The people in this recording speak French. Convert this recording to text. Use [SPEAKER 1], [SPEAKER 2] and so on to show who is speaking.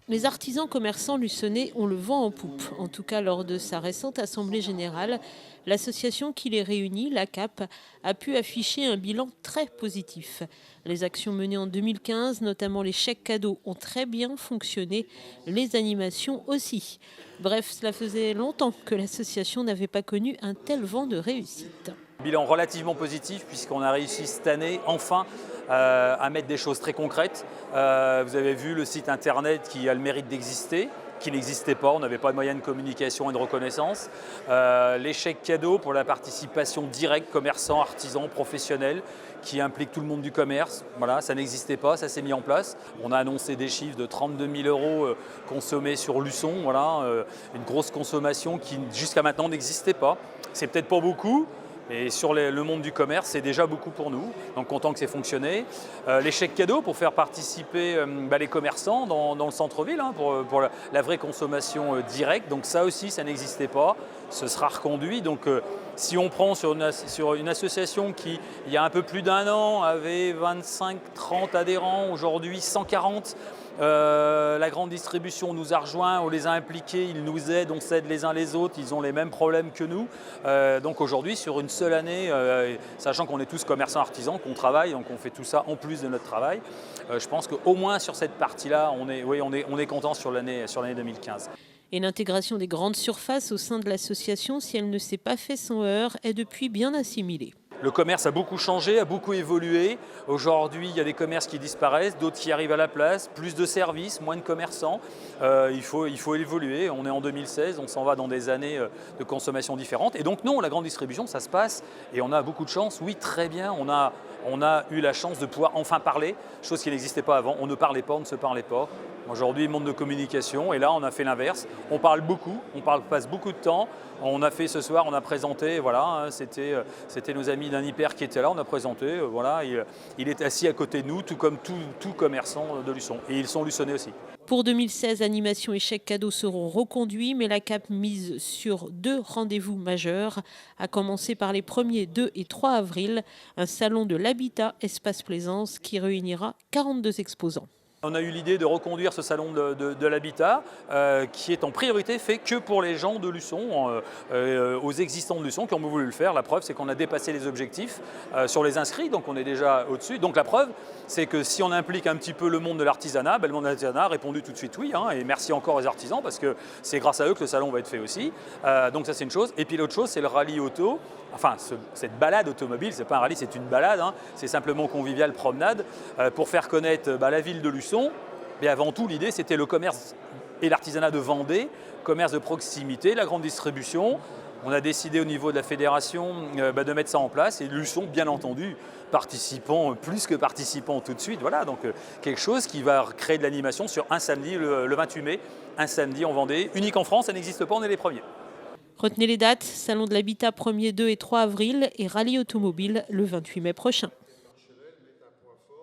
[SPEAKER 1] Les artisans commerçants luçonnais ont le vent en poupe. En tout cas, lors de sa récente assemblée générale, l'association qui les réunit, l'ACAP, a pu afficher un bilan très positif. Les actions menées en 2015, notamment les chèques cadeaux, ont très bien fonctionné, les animations aussi. Bref, cela faisait longtemps que l'association n'avait pas connu un tel vent de réussite.
[SPEAKER 2] Bilan relativement positif puisqu'on a réussi cette année enfin à mettre des choses très concrètes. Vous avez vu le site internet qui a le mérite d'exister, qui n'existait pas, on n'avait pas de moyens de communication et de reconnaissance. Les chèques cadeaux pour la participation directe, commerçants, artisans, professionnels, qui implique tout le monde du commerce. Voilà, ça n'existait pas, ça s'est mis en place. On a annoncé des chiffres de 32 000 euros consommés sur Luçon, voilà, une grosse consommation qui jusqu'à maintenant n'existait pas. C'est peut-être pas beaucoup, et sur le monde du commerce, c'est déjà beaucoup pour nous, donc content que c'est fonctionné. Les chèques cadeaux pour faire participer les commerçants dans le centre-ville, hein, pour la vraie consommation directe, donc ça aussi, ça n'existait pas, ce sera reconduit. Donc si on prend sur une association qui, il y a un peu plus d'un an, avait 25-30 adhérents, aujourd'hui 140, la grande distribution nous a rejoints, on les a impliqués, ils nous aident, on s'aide les uns les autres, ils ont les mêmes problèmes que nous. Donc aujourd'hui, sur une seule année, sachant qu'on est tous commerçants artisans, qu'on travaille, donc on fait tout ça en plus de notre travail, je pense qu'au moins sur cette partie-là, on est content sur l'année 2015.
[SPEAKER 1] Et l'intégration des grandes surfaces au sein de l'association, si elle ne s'est pas fait sans heurts, est depuis bien assimilée.
[SPEAKER 2] Le commerce a beaucoup changé, a beaucoup évolué. Aujourd'hui, il y a des commerces qui disparaissent, d'autres qui arrivent à la place, plus de services, moins de commerçants. Il faut évoluer. On est en 2016, on s'en va dans des années de consommation différentes. Et donc non, la grande distribution, ça se passe et on a beaucoup de chance. Oui, très bien, on a eu la chance de pouvoir enfin parler, chose qui n'existait pas avant. On ne parlait pas, on ne se parlait pas. Aujourd'hui, monde de communication, et là, on a fait l'inverse. On parle beaucoup, passe beaucoup de temps. On a fait ce soir, on a présenté, voilà, hein, c'était nos amis d'un hyper qui étaient là, on a présenté, voilà, il est assis à côté de nous, tout comme tout commerçant de Luçon. Et ils sont luçonnais aussi.
[SPEAKER 1] Pour 2016, animations et chèques cadeaux seront reconduits, mais la CAP mise sur 2 rendez-vous majeurs, à commencer par les 1er, 2 et 3 avril, un salon de l'habitat Espace Plaisance qui réunira 42 exposants.
[SPEAKER 2] On a eu l'idée de reconduire ce salon de l'habitat qui est en priorité fait que pour les gens de Luçon, aux existants de Luçon qui ont voulu le faire. La preuve, c'est qu'on a dépassé les objectifs sur les inscrits, donc on est déjà au-dessus. Donc la preuve, c'est que si on implique un petit peu le monde de l'artisanat, le monde de l'artisanat a répondu tout de suite oui, hein, et merci encore aux artisans parce que c'est grâce à eux que le salon va être fait aussi. Donc ça, c'est une chose. Et puis l'autre chose, c'est le rallye auto. Enfin, cette balade automobile, c'est pas un rallye, c'est une balade, hein, c'est simplement convivial, promenade, pour faire connaître la ville de Luçon. Mais avant tout, l'idée, c'était le commerce et l'artisanat de Vendée, commerce de proximité, la grande distribution. On a décidé au niveau de la fédération de mettre ça en place, et Luçon, bien entendu, participant, plus que participant tout de suite. Voilà, donc quelque chose qui va créer de l'animation sur un samedi, le 28 mai, un samedi en Vendée, unique en France, ça n'existe pas, on est les premiers.
[SPEAKER 1] Retenez les dates, Salon de l'habitat 1er, 2 et 3 avril et rallye automobile le 28 mai prochain.